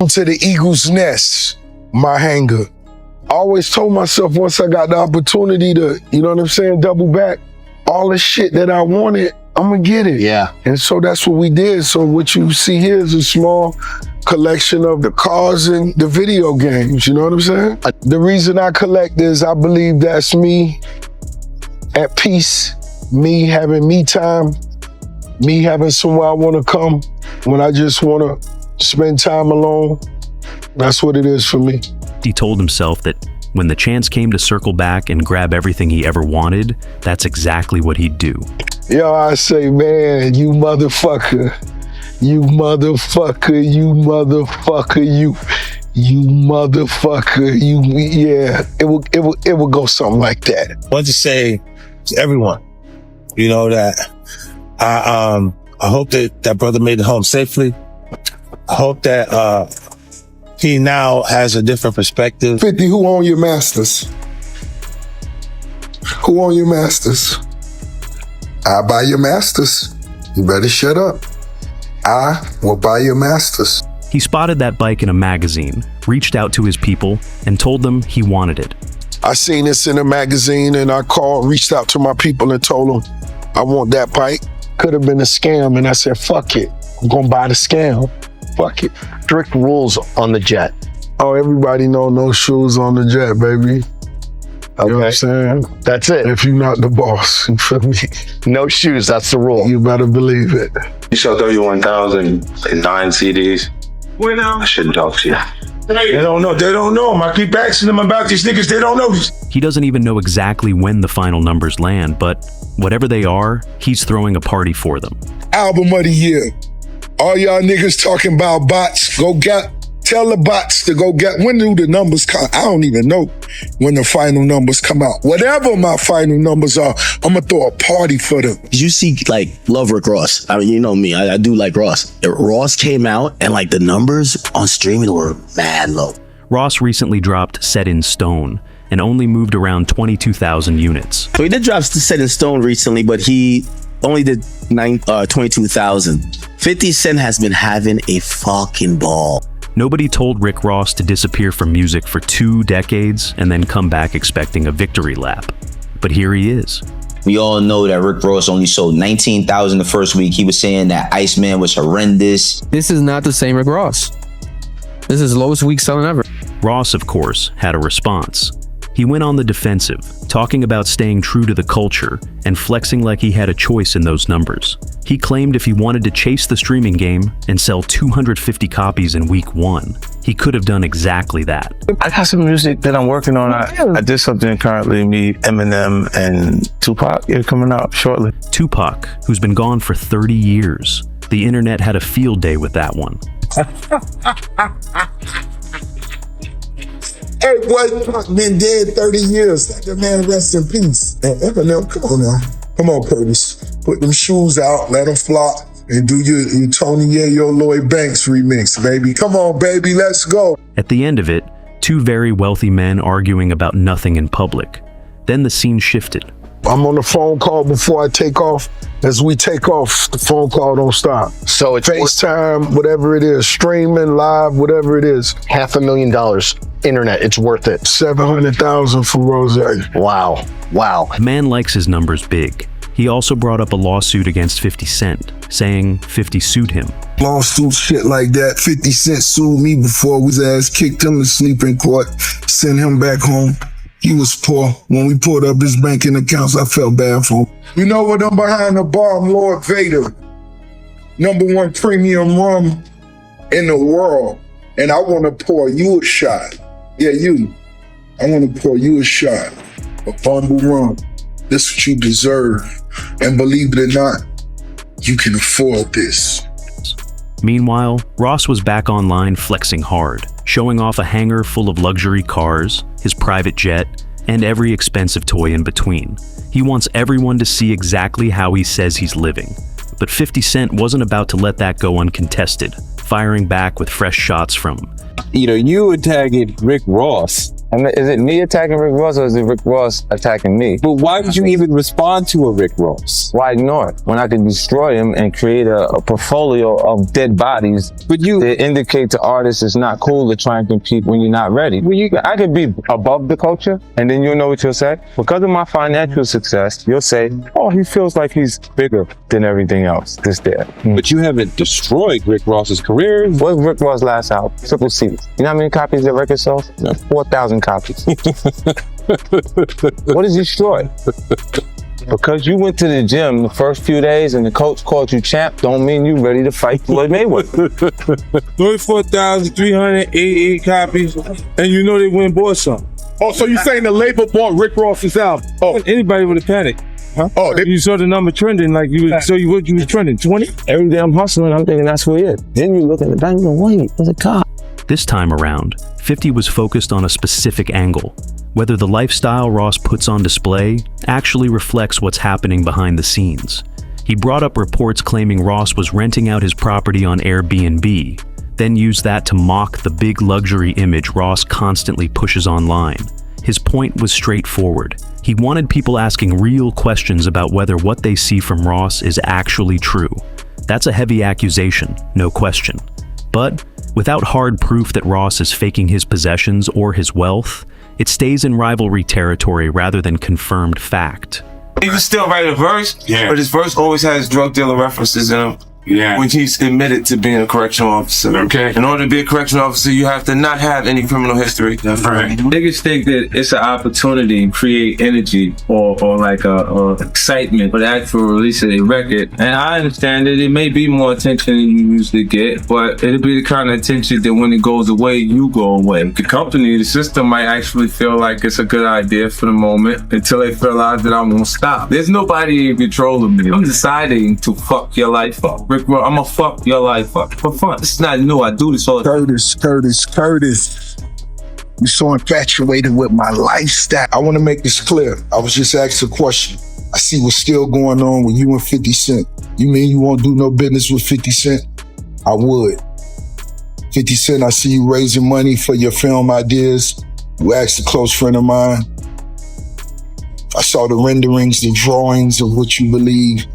To the eagle's nest, my hangar. I always told myself once I got the opportunity to, you know what I'm saying, double back, all the shit that I wanted, I'm gonna get it. Yeah. And so that's what we did. So what you see here is a small collection of the cars and the video games, you know what I'm saying? The reason I collect is I believe that's me at peace, me having me time, me having somewhere I wanna come when I just wanna spend time alone. That's what it is for me. He told himself that when the chance came to circle back and grab everything he ever wanted, that's exactly what he'd do. Yo, I say, man, you motherfucker, you motherfucker, you motherfucker, you motherfucker, yeah. It will go something like that. I want to say to everyone, you know, that I hope that brother made it home safely. I hope that he now has a different perspective. 50, who own your masters? Who own your masters? I buy your masters. You better shut up. I will buy your masters. He spotted that bike in a magazine, reached out to his people, and told them he wanted it. I seen this in a magazine and I reached out to my people and told them, I want that bike. Could have been a scam, and I said, fuck it. I'm gonna buy the scam. Fuck it. Strict rules on the jet. Oh, everybody know no shoes on the jet, baby. Okay. You know what I'm saying? That's it. If you're not the boss, you feel me? No shoes, that's the rule. You better believe it. You sell 31,000 and 9 CDs. Where now? I shouldn't talk to you. They don't know. They don't know them. I keep asking them about these niggas. They don't know these. He doesn't even know exactly when the final numbers land, but whatever they are, he's throwing a party for them. Album of the year. All y'all niggas talking about bots, tell the bots to go get, when do the numbers come? I don't even know when the final numbers come out. Whatever my final numbers are, I'm gonna throw a party for them. Did you see, like, love Rick Ross? I mean, you know me, I do like Ross. Ross came out and like the numbers on streaming were mad low. Ross recently dropped Set in Stone and only moved around 22,000 units. So he did drop Set in Stone recently, but he only did 22,000. 50 Cent has been having a fucking ball. Nobody told Rick Ross to disappear from music for 2 decades and then come back expecting a victory lap. But here he is. We all know that Rick Ross only sold 19,000 the first week. He was saying that Iceman was horrendous. This is not the same Rick Ross. This is the lowest week selling ever. Ross, of course, had a response. He went on the defensive, talking about staying true to the culture and flexing like he had a choice in those numbers. He claimed if he wanted to chase the streaming game and sell 250 copies in week 1, he could have done exactly that. I got some music that I'm working on. I did something currently, me, Eminem, and Tupac. It's coming out shortly. Tupac, who's been gone for 30 years. The internet had a field day with that one. Hey, boy, Pac been dead 30 years. Let the man rest in peace. And Eminem, come on now. Come on, Curtis. Put them shoes out, let them flop, and do your Tony Yayo Lloyd Banks remix, baby. Come on, baby, let's go. At the end of it, 2 very wealthy men arguing about nothing in public. Then the scene shifted. I'm on the phone call before I take off. As we take off, the phone call don't stop. So it's FaceTime, whatever it is, streaming, live, whatever it is. $500,000 internet, it's worth it. 700,000 for Rozay. Wow, wow. The man likes his numbers big. He also brought up a lawsuit against 50 Cent, saying 50 sued him. Lawsuit shit like that. 50 Cent sued me before his ass kicked him to sleep in court, sent him back home. He was poor. When we pulled up his banking accounts, I felt bad for him. You know what? I'm behind the bar. I'm Lord Vader. #1 premium rum in the world. And I want to pour you a shot. Yeah, you. I want to pour you a shot of Bumble Rum. This is what you deserve. And believe it or not, you can afford this. Meanwhile, Ross was back online flexing hard, showing off a hangar full of luxury cars, his private jet, and every expensive toy in between. He wants everyone to see exactly how he says he's living. But 50 Cent wasn't about to let that go uncontested, firing back with fresh shots from... You know, you were tagging Rick Ross I mean, is it me attacking Rick Ross or is it Rick Ross attacking me? But why would you even respond to a Rick Ross? Why ignore it when I can destroy him and create a portfolio of dead bodies? But you It indicate to artists it's not cool to try and compete when you're not ready. I could be above the culture, and then you'll know what you'll say. Because of my financial success, you'll say, oh, he feels like he's bigger than everything else that's there. But you haven't destroyed Rick Ross's career. What was Rick Ross' last album? Triple C. You know how many copies that record sold? 4,000 copies. What is destroyed? Because you went to the gym the first few days and the coach called you champ, don't mean you ready to fight Floyd Mayweather. 34,388 copies, and you know they went and bought some. Oh, so you're saying the label bought Rick Ross's album? Oh, Anybody would have panicked. huh? Oh, You saw the number trending, like you was, so you what you was trending, 20? Every day I'm hustling, I'm thinking that's who he is. Then you look at the back and go, wait, there's a cop. This time around, 50 was focused on a specific angle. Whether the lifestyle Ross puts on display actually reflects what's happening behind the scenes. He brought up reports claiming Ross was renting out his property on Airbnb, then used that to mock the big luxury image Ross constantly pushes online. His point was straightforward. He wanted people asking real questions about whether what they see from Ross is actually true. That's a heavy accusation, no question. But without hard proof that Ross is faking his possessions or his wealth, it stays in rivalry territory rather than confirmed fact. He can still write a verse, but his verse always has drug dealer references in him. Yeah. When he's admitted to being a correctional officer. Okay. In order to be a correctional officer, you have to not have any criminal history. That's right. Niggas think that it's an opportunity to create energy or like a excitement for the actual release of a record. And I understand that it may be more attention than you usually get, but it'll be the kind of attention that when it goes away, you go away. The company, the system might actually feel like it's a good idea for the moment until they realize that I won't stop. There's nobody in control of me. I'm deciding to fuck your life up. Rick, I'm gonna fuck your life up for fun. This is not new. I do this all the time. Curtis. You're so infatuated with my lifestyle. I want to make this clear. I was just asked a question. I see what's still going on with you and 50 Cent. You mean you won't do no business with 50 Cent? I would. 50 Cent, I see you raising money for your film ideas. You asked a close friend of mine. I saw the renderings, the drawings of what you believe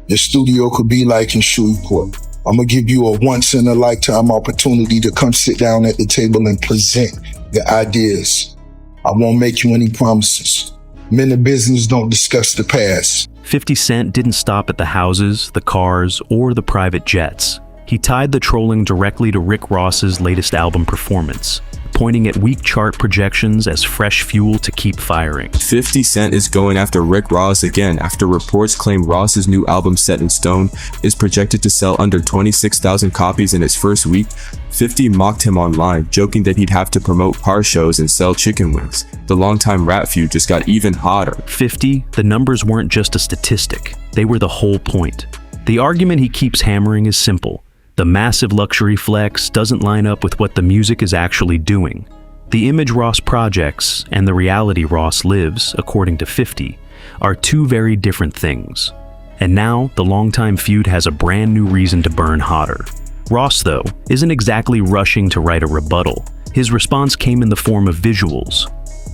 your studio could be like in Shreveport. I'm gonna give you a once-in-a-lifetime opportunity to come sit down at the table and present your ideas. I won't make you any promises. Men of business don't discuss the past. 50 Cent didn't stop at the houses, the cars, or the private jets. He tied the trolling directly to Rick Ross's latest album performance, pointing at weak chart projections as fresh fuel to keep firing. 50 Cent is going after Rick Ross again after reports claim Ross's new album Set in Stone is projected to sell under 26,000 copies in its first week. 50 mocked him online, joking that he'd have to promote car shows and sell chicken wings. The longtime rap feud just got even hotter. 50, the numbers weren't just a statistic, they were the whole point. The argument he keeps hammering is simple. The massive luxury flex doesn't line up with what the music is actually doing. The image Ross projects and the reality Ross lives, according to 50, are two very different things. And now, the longtime feud has a brand new reason to burn hotter. Ross, though, isn't exactly rushing to write a rebuttal. His response came in the form of visuals.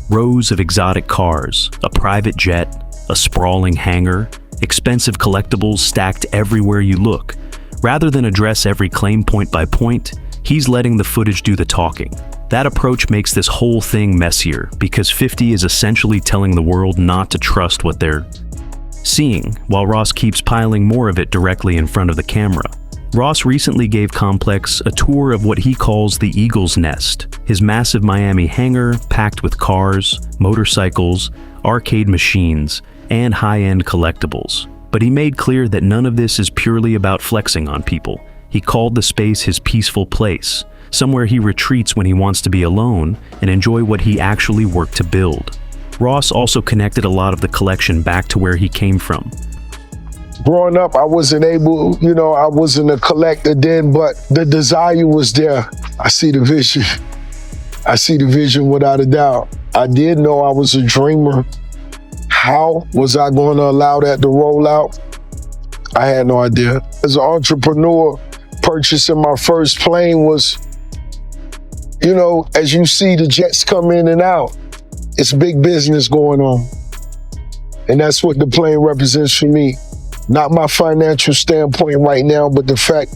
Rows of exotic cars, a private jet, a sprawling hangar, expensive collectibles stacked everywhere you look. Rather than address every claim point by point, he's letting the footage do the talking. That approach makes this whole thing messier because 50 is essentially telling the world not to trust what they're seeing, while Ross keeps piling more of it directly in front of the camera. Ross recently gave Complex a tour of what he calls the Eagle's Nest, his massive Miami hangar packed with cars, motorcycles, arcade machines, and high-end collectibles. But he made clear that none of this is purely about flexing on people. He called the space his peaceful place, somewhere he retreats when he wants to be alone and enjoy what he actually worked to build. Ross also connected a lot of the collection back to where he came from. Growing up, I wasn't able, I wasn't a collector then, but the desire was there. I see the vision. I see the vision without a doubt. I did know I was a dreamer. How was I going to allow that to roll out? I had no idea. As an entrepreneur, purchasing my first plane was You know, as you see the jets come in and out, it's big business going on. And that's what the plane represents for me. Not my financial standpoint right now, but the fact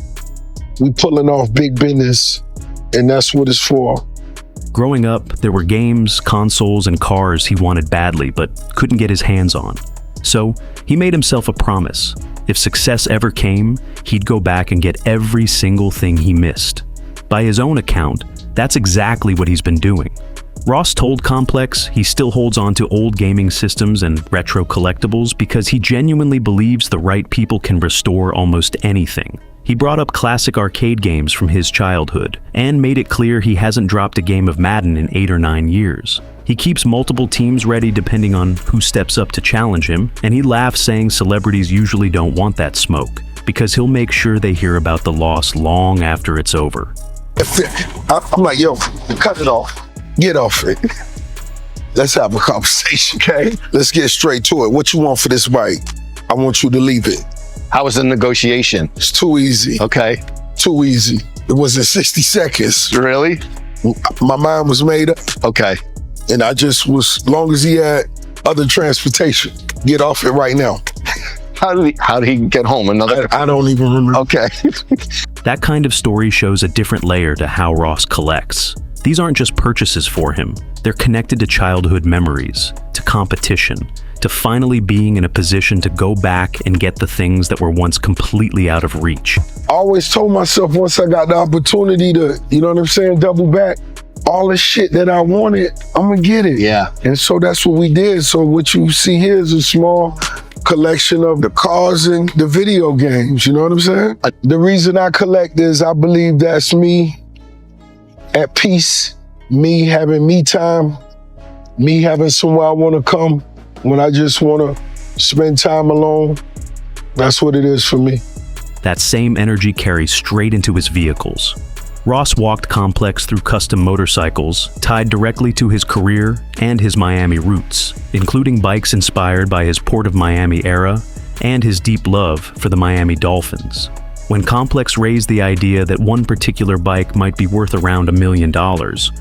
we pulling off big business, and that's what it's for. Growing up, there were games, consoles, and cars he wanted badly but couldn't get his hands on. So he made himself a promise. If success ever came, he'd go back and get every single thing he missed. By his own account, that's exactly what he's been doing. Ross told Complex he still holds on to old gaming systems and retro collectibles because he genuinely believes the right people can restore almost anything. He brought up classic arcade games from his childhood and made it clear he hasn't dropped a game of Madden in 8 or 9 years. He keeps multiple teams ready depending on who steps up to challenge him, and he laughs saying celebrities usually don't want that smoke because he'll make sure they hear about the loss long after it's over. I'm like, yo, cut it off. Get off it. Let's have a conversation, okay? Let's get straight to it. What you want for this bike? I want you to leave it. How was the negotiation? It's too easy. Okay. Too easy. It was in 60 seconds. Really? My mind was made up. Okay. And I just was, long as he had other transportation, get off it right now. How did he get home? I don't even remember. Okay. That kind of story shows a different layer to how Ross collects. These aren't just purchases for him. They're connected to childhood memories, to competition, to finally being in a position to go back and get the things that were once completely out of reach. I always told myself once I got the opportunity to, you know what I'm saying, double back, all the shit that I wanted, I'm gonna get it. Yeah. And so that's what we did. So what you see here is a small collection of the cars and the video games, you know what I'm saying? The reason I collect is I believe that's me at peace, me having me time, me having somewhere I want to come when I just want to spend time alone. That's what it is for me. That same energy carries straight into his vehicles. Ross walked Complex through custom motorcycles tied directly to his career and his Miami roots, including bikes inspired by his Port of Miami era and his deep love for the Miami Dolphins. When Complex raised the idea that one particular bike might be worth around $1 million,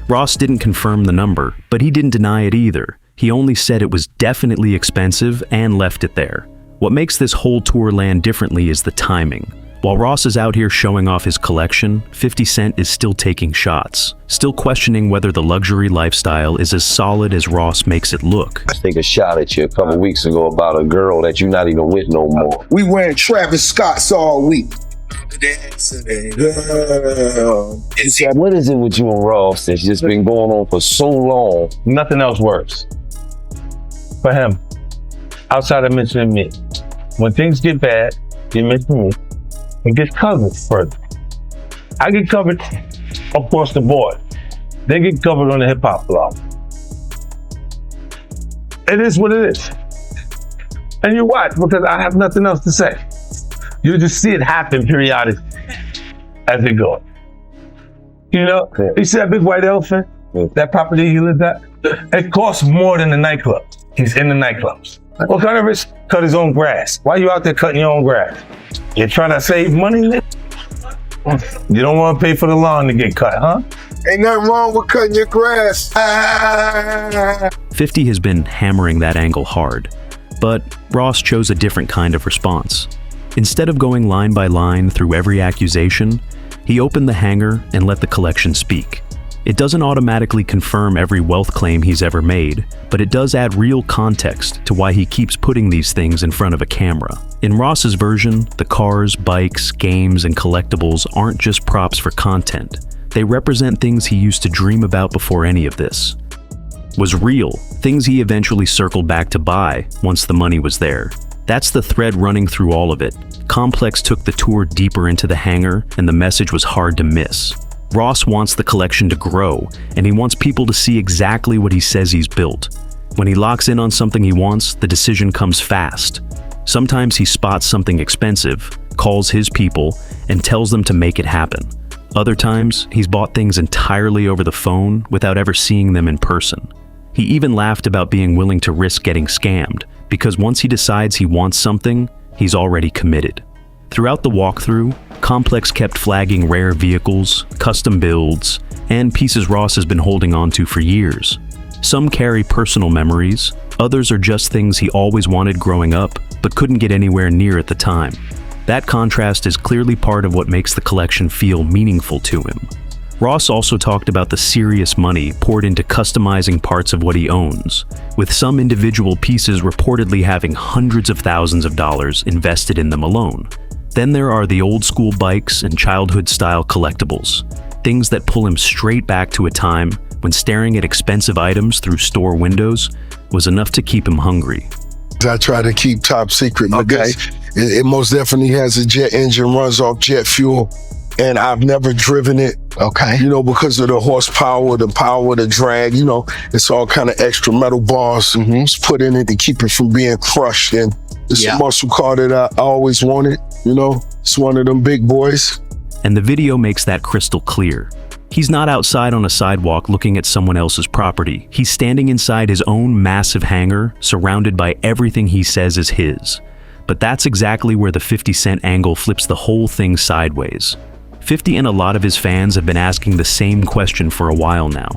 Ross didn't confirm the number, but he didn't deny it either. He only said it was definitely expensive and left it there. What makes this whole tour land differently is the timing. While Ross is out here showing off his collection, 50 Cent is still taking shots, still questioning whether the luxury lifestyle is as solid as Ross makes it look. I take a shot at you a couple weeks ago about a girl that you're not even with no more. We wearing Travis Scotts all week. What is it with you and Ross that's just been going on for so long? Nothing else works for him outside of mentioning me. When things get bad, you mention me. It gets covered further. I get covered across the board. They get covered on the hip hop blog. It is what it is. And you watch because I have nothing else to say. You just see it happen periodically as it goes. You know, you see that big white elephant, that property he lives at? It costs more than the nightclub. He's in the nightclubs. What kind of risk? Cut his own grass. Why you out there cutting your own grass? You're trying to save money? You don't want to pay for the lawn to get cut, huh? Ain't nothing wrong with cutting your grass. 50 has been hammering that angle hard, but Ross chose a different kind of response. Instead of going line by line through every accusation, he opened the hangar and let the collection speak. It doesn't automatically confirm every wealth claim he's ever made, but it does add real context to why he keeps putting these things in front of a camera. In Ross's version, the cars, bikes, games, and collectibles aren't just props for content. They represent things he used to dream about before any of this was real, things he eventually circled back to buy once the money was there. That's the thread running through all of it. Complex took the tour deeper into the hangar, and the message was hard to miss. Ross wants the collection to grow, and he wants people to see exactly what he says he's built. When he locks in on something he wants, the decision comes fast. Sometimes he spots something expensive, calls his people, and tells them to make it happen. Other times, he's bought things entirely over the phone without ever seeing them in person. He even laughed about being willing to risk getting scammed, because once he decides he wants something, he's already committed. Throughout the walkthrough, Complex kept flagging rare vehicles, custom builds, and pieces Ross has been holding on to for years. Some carry personal memories, others are just things he always wanted growing up, but couldn't get anywhere near at the time. That contrast is clearly part of what makes the collection feel meaningful to him. Ross also talked about the serious money poured into customizing parts of what he owns, with some individual pieces reportedly having hundreds of thousands of dollars invested in them alone. Then there are the old school bikes and childhood-style collectibles, things that pull him straight back to a time when staring at expensive items through store windows was enough to keep him hungry. I try to keep top secret, but it most definitely has a jet engine, runs off jet fuel, and I've never driven it. Okay. You know, because of the horsepower, the power, the drag, you know, it's all kind of extra metal bars put in it to keep it from being crushed. And it's a muscle car that I always wanted, you know, it's one of them big boys. And the video makes that crystal clear. He's not outside on a sidewalk looking at someone else's property. He's standing inside his own massive hangar, surrounded by everything he says is his. But that's exactly where the 50 Cent angle flips the whole thing sideways. 50 and a lot of his fans have been asking the same question for a while now.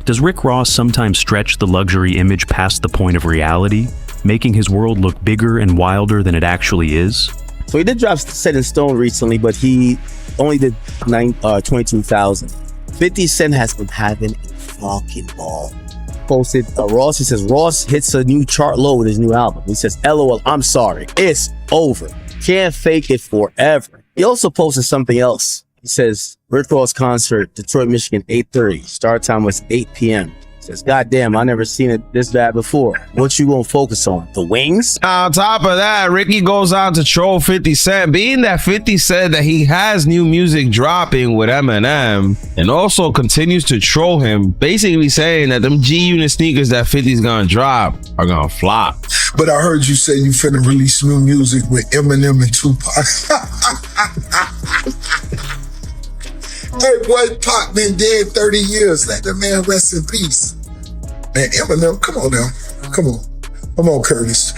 Does Rick Ross sometimes stretch the luxury image past the point of reality, making his world look bigger and wilder than it actually is? So he did drop Set in Stone recently, but he only did 22,000. 50 Cent has been having a fucking ball. Posted Ross, he says, Ross hits a new chart low with his new album. He says, LOL, I'm sorry, it's over. Can't fake it forever. He also posted something else. He says, Rick Ross concert, Detroit, Michigan, 8:30. Start time was 8 p.m. Says, God damn, I never seen it this bad before. What you gonna focus on? The wings? On top of that, Ricky goes out to troll 50 Cent, being that 50 said that he has new music dropping with Eminem, and also continues to troll him, basically saying that them G-Unit sneakers that 50's gonna drop are gonna flop. But I heard you say you finna release new music with Eminem and Tupac. Hey, boy, Pac been dead 30 years. Let the man rest in peace. Man, Eminem, come on now. Come on, Curtis.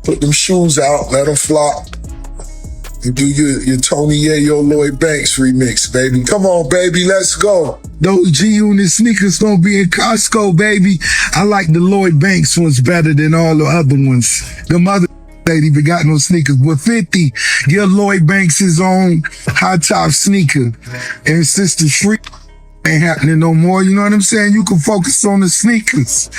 Put them shoes out, let them flop. And do your Tony Yayo Lloyd Banks remix, baby. Come on, baby, let's go. Those G-Unit sneakers gonna be in Costco, baby. I like the Lloyd Banks ones better than all the other ones. Them other ain't even got no sneakers. But 50, give Lloyd Banks his own high top sneaker. And since the shriek ain't happening no more, you know what I'm saying? You can focus on the sneakers.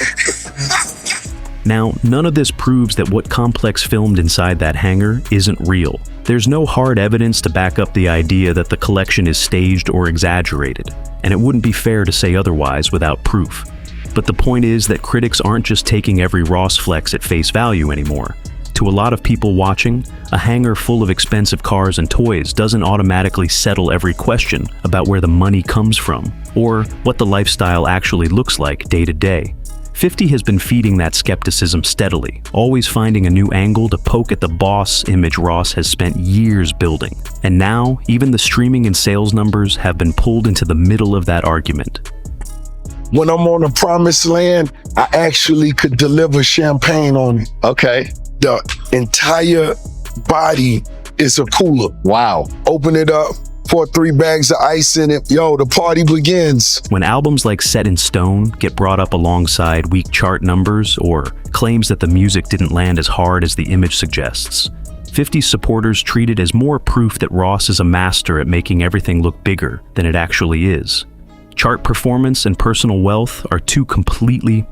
Now, none of this proves that what Complex filmed inside that hangar isn't real. There's no hard evidence to back up the idea that the collection is staged or exaggerated, and it wouldn't be fair to say otherwise without proof. But the point is that critics aren't just taking every Ross flex at face value anymore. To a lot of people watching, a hangar full of expensive cars and toys doesn't automatically settle every question about where the money comes from, or what the lifestyle actually looks like day to day. 50 has been feeding that skepticism steadily, always finding a new angle to poke at the boss image Ross has spent years building. And now, even the streaming and sales numbers have been pulled into the middle of that argument. When I'm on the promised land, I actually could deliver champagne on it. Okay. The entire body is a cooler. Wow. Open it up, pour 3 bags of ice in it. Yo, the party begins. When albums like Set in Stone get brought up alongside weak chart numbers or claims that the music didn't land as hard as the image suggests, 50's supporters treat it as more proof that Ross is a master at making everything look bigger than it actually is. Chart performance and personal wealth are two completely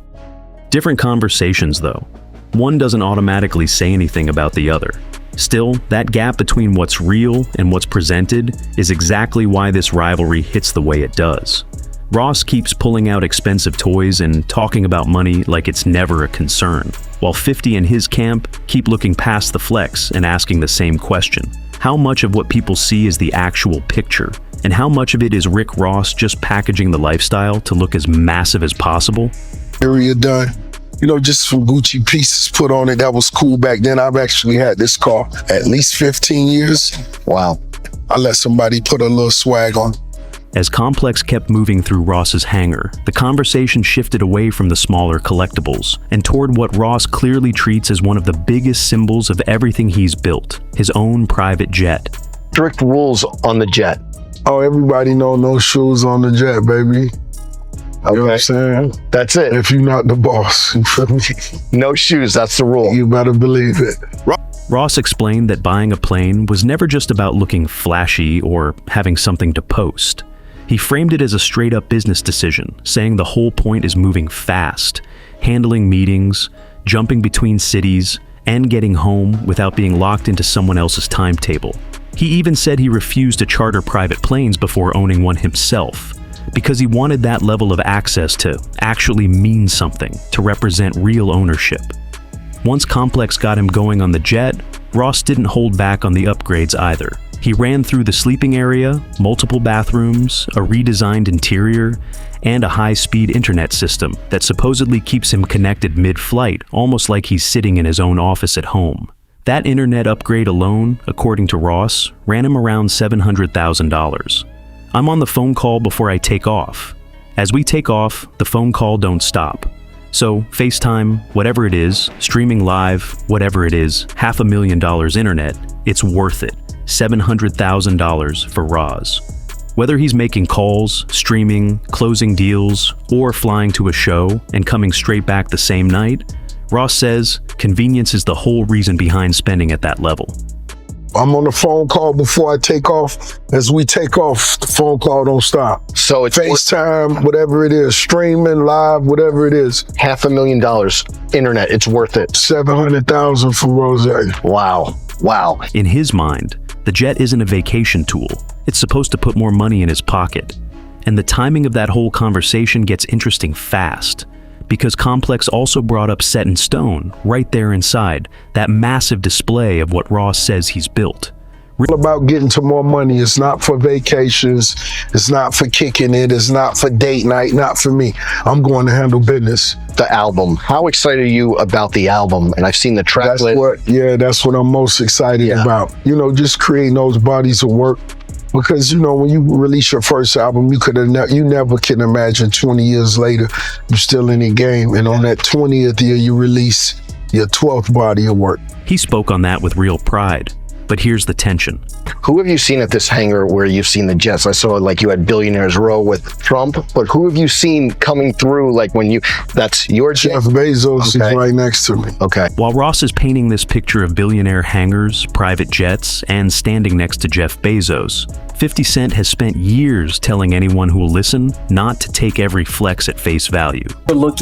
different conversations, though. One doesn't automatically say anything about the other. Still, that gap between what's real and what's presented is exactly why this rivalry hits the way it does. Ross keeps pulling out expensive toys and talking about money like it's never a concern, while 50 and his camp keep looking past the flex and asking the same question. How much of what people see is the actual picture? And how much of it is Rick Ross just packaging the lifestyle to look as massive as possible? Area done. You know, just some Gucci pieces put on it. That was cool back then. I've actually had this car at least 15 years. Wow. I let somebody put a little swag on. As Complex kept moving through Ross's hangar, the conversation shifted away from the smaller collectibles and toward what Ross clearly treats as one of the biggest symbols of everything he's built, his own private jet. Strict rules on the jet. Oh, everybody know no shoes on the jet, baby. You know what I'm saying? That's it. If you're not the boss, you feel me? No shoes, that's the rule. You better believe it. Ross explained that buying a plane was never just about looking flashy or having something to post. He framed it as a straight-up business decision, saying the whole point is moving fast, handling meetings, jumping between cities, and getting home without being locked into someone else's timetable. He even said he refused to charter private planes before owning one himself, because he wanted that level of access to actually mean something, to represent real ownership. Once Complex got him going on the jet, Ross didn't hold back on the upgrades either. He ran through the sleeping area, multiple bathrooms, a redesigned interior, and a high-speed internet system that supposedly keeps him connected mid-flight, almost like he's sitting in his own office at home. That internet upgrade alone, according to Ross, ran him around $700,000. I'm on the phone call before I take off. As we take off, the phone call don't stop. So FaceTime, whatever it is, streaming live, whatever it is, $500,000 internet, it's worth it. $700,000 for Roz. Whether he's making calls, streaming, closing deals, or flying to a show and coming straight back the same night, Ross says convenience is the whole reason behind spending at that level. I'm on the phone call before I take off. As we take off, the phone call don't stop. So it's FaceTime, whatever it is, streaming, live, whatever it is. $500,000 internet, it's worth it. $700,000 for Rozay. Wow. In his mind, the jet isn't a vacation tool. It's supposed to put more money in his pocket. And the timing of that whole conversation gets interesting fast, because Complex also brought up Set in Stone right there inside, that massive display of what Ross says he's built. About getting to more money. It's not for vacations. It's not for kicking it. It's not for date night. Not for me. I'm going to handle business. The album. How excited are you about the album? And I've seen the track list. That's what I'm most excited about. You know, just creating those bodies of work. Because, you know, when you release your first album, you never can imagine 20 years later, you're still in the game. And on that 20th year, you release your 12th body of work. He spoke on that with real pride. But here's the tension. Who have you seen at this hangar where you've seen the jets? I saw like you had Billionaires Row with Trump, but who have you seen coming through like that's your jet? Jeff Bezos is right next to me. Okay. While Ross is painting this picture of billionaire hangars, private jets, and standing next to Jeff Bezos, 50 Cent has spent years telling anyone who will listen not to take every flex at face value.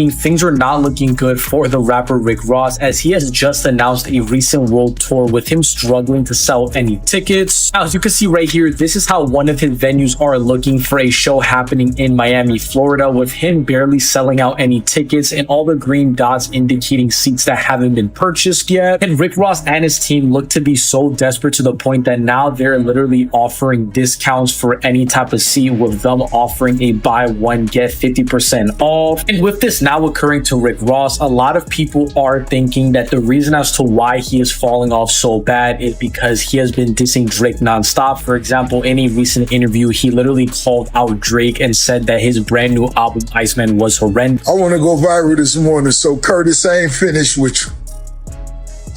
Things are not looking good for the rapper Rick Ross, as he has just announced a recent world tour with him struggling to sell any tickets. As you can see right here, this is how one of his venues are looking for a show happening in Miami, Florida, with him barely selling out any tickets and all the green dots indicating seats that haven't been purchased yet. And Rick Ross and his team look to be so desperate to the point that now they're literally offering discounts for any type of seat, with them offering a buy one get 50% off. And with this now occurring to Rick Ross, a lot of people are thinking that the reason as to why he is falling off so bad is because he has been dissing Drake nonstop. For example, in a recent interview, he literally called out Drake and said that his brand new album Iceman was horrendous. I want to go viral this morning, so Curtis, I ain't finished with you.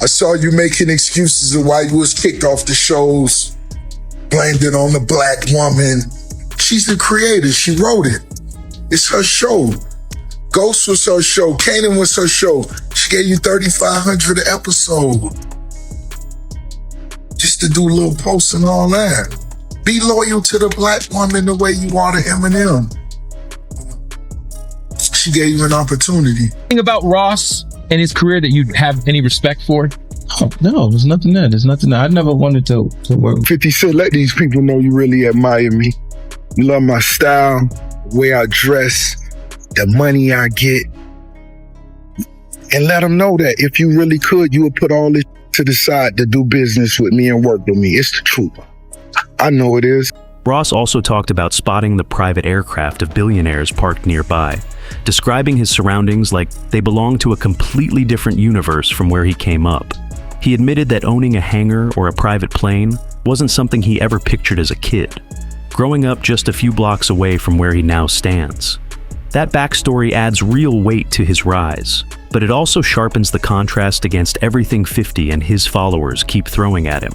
I saw you making excuses of why you was kicked off the shows, blamed it on the black woman. She's the creator, she wrote it. It's her show. Ghost was her show, Kanan was her show. She gave you $3,500 an episode. Just to do little posts and all that. Be loyal to the black woman the way you are to Eminem. She gave you an opportunity. Thing about Ross and his career that you have any respect for? Oh, no, there's nothing there. I never wanted to work. 50 Cent, let these people know you really admire me. You love my style, the way I dress, the money I get. And let them know that if you really could, you would put all this to the side to do business with me and work with me. It's the truth. I know it is. Ross also talked about spotting the private aircraft of billionaires parked nearby, describing his surroundings like they belong to a completely different universe from where he came up. He admitted that owning a hangar or a private plane wasn't something he ever pictured as a kid, growing up just a few blocks away from where he now stands. That backstory adds real weight to his rise, but it also sharpens the contrast against everything 50 and his followers keep throwing at him.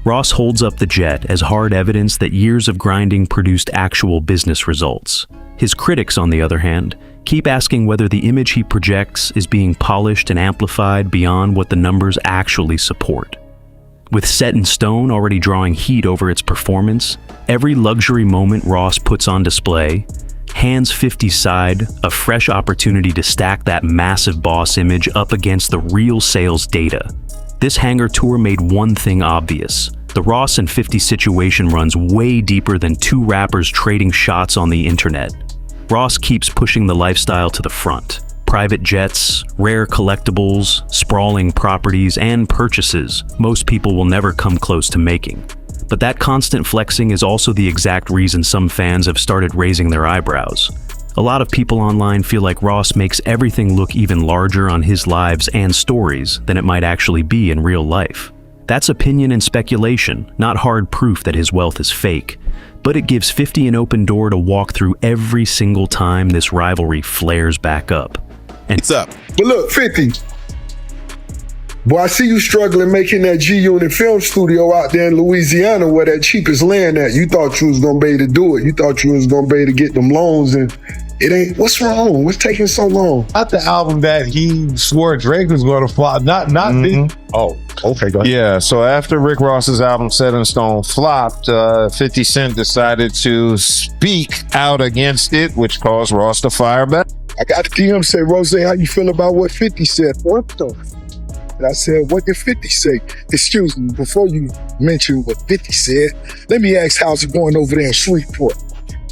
Ross holds up the jet as hard evidence that years of grinding produced actual business results. His critics, on the other hand, keep asking whether the image he projects is being polished and amplified beyond what the numbers actually support. With Set in Stone already drawing heat over its performance, every luxury moment Ross puts on display hands 50's side a fresh opportunity to stack that massive boss image up against the real sales data. This Hangar tour made one thing obvious. The Ross and 50 situation runs way deeper than two rappers trading shots on the internet. Ross keeps pushing the lifestyle to the front. Private jets, rare collectibles, sprawling properties, and purchases most people will never come close to making. But that constant flexing is also the exact reason some fans have started raising their eyebrows. A lot of people online feel like Ross makes everything look even larger on his lives and stories than it might actually be in real life. That's opinion and speculation, not hard proof that his wealth is fake. But it gives 50 an open door to walk through every single time this rivalry flares back up. And it's up. But look, 50. Boy, I see you struggling making that G-Unit film studio out there in Louisiana where that cheapest land at. You thought you was gonna be able to do it. You thought you was gonna be able to get them loans, and it ain't. What's wrong? What's taking so long? Not the album that he swore Drake was going to flop. Not the. Oh, okay, go ahead. Yeah, so after Rick Ross's album Set in Stone flopped, 50 Cent decided to speak out against it, which caused Ross to fire back. I got the DM say, Rozay, how you feel about what 50 said? What the? And I said, what did 50 say? Excuse me, before you mention what 50 said, let me ask how's it going over there in Shreveport?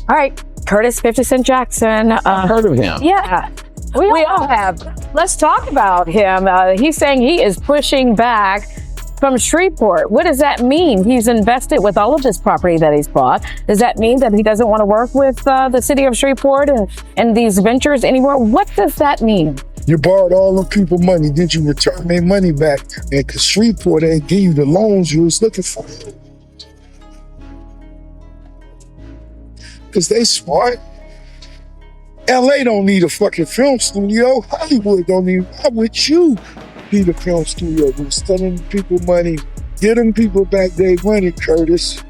All right, Curtis 50 Cent Jackson. I've heard of him. Yeah, we all have. Let's talk about him. He's saying he is pushing back from Shreveport. What does that mean? He's invested with all of this property that he's bought. Does that mean that he doesn't want to work with the city of Shreveport and these ventures anymore? What does that mean? You borrowed all the people money. Did you return their money back? And because Shreveport ain't give you the loans you was looking for. Because they smart. LA don't need a fucking film studio. Hollywood don't need. Why would you need a film studio? You're stealing people money. Get them people back their money, Curtis.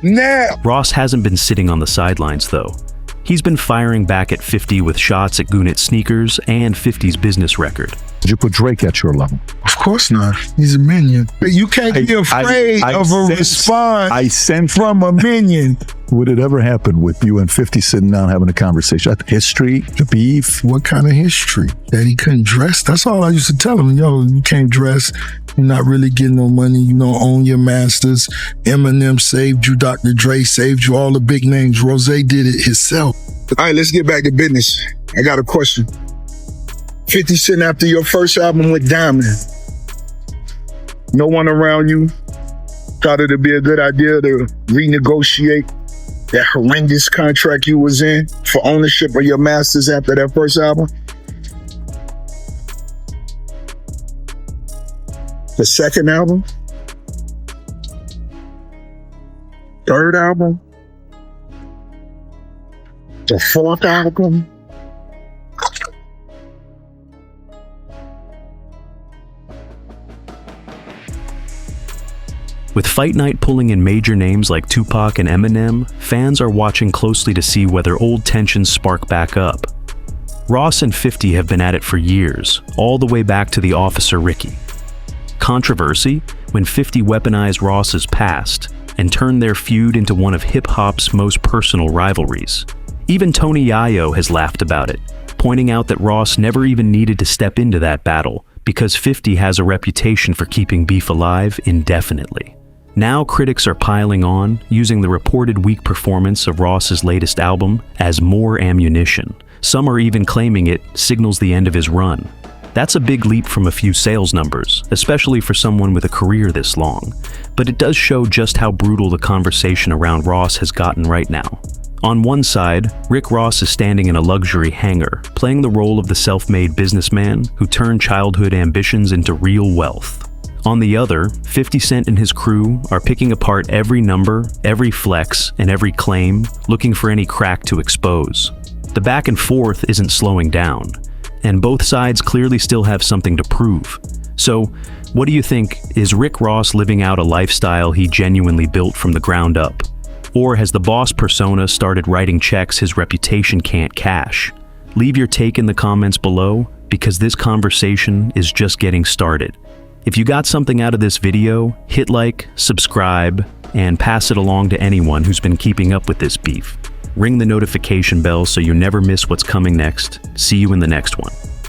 Now. Ross hasn't been sitting on the sidelines, though. He's been firing back at 50 with shots at Gunit sneakers and 50's business record. Did you put Drake at your level? Of course not. He's a minion. But you can't be afraid of a response from a minion. Would it ever happen with you and 50 sitting down having a conversation? History, the beef? What kind of history? That he couldn't dress? That's all I used to tell him. Yo, you can't dress. You're not really getting no money. You don't own your masters. Eminem saved you. Dr. Dre saved you. All the big names. Rozay did it himself. All right, let's get back to business. I got a question. 50 Cent, after your first album with Diamond, no one around you thought it'd be a good idea to renegotiate that horrendous contract you was in for ownership of your masters after that first album? The second album? Third album? The fourth album? With Fight Night pulling in major names like Tupac and Eminem, fans are watching closely to see whether old tensions spark back up. Ross and 50 have been at it for years, all the way back to the Officer Ricky. Controversy when 50 weaponized Ross's past and turned their feud into one of hip-hop's most personal rivalries. Even Tony Yayo has laughed about it, pointing out that Ross never even needed to step into that battle because 50 has a reputation for keeping beef alive indefinitely. Now critics are piling on, using the reported weak performance of Ross's latest album as more ammunition. Some are even claiming it signals the end of his run. That's a big leap from a few sales numbers, especially for someone with a career this long. But it does show just how brutal the conversation around Ross has gotten right now. On one side, Rick Ross is standing in a luxury hangar, playing the role of the self-made businessman who turned childhood ambitions into real wealth. On the other, 50 Cent and his crew are picking apart every number, every flex, and every claim, looking for any crack to expose. The back and forth isn't slowing down, and both sides clearly still have something to prove. So, What do you think? Is Rick Ross living out a lifestyle he genuinely built from the ground up? Or has the boss persona started writing checks his reputation can't cash? Leave your take in the comments below, because this conversation is just getting started. If you got something out of this video, hit like, subscribe, and pass it along to anyone who's been keeping up with this beef. Ring the notification bell so you never miss what's coming next. See you in the next one.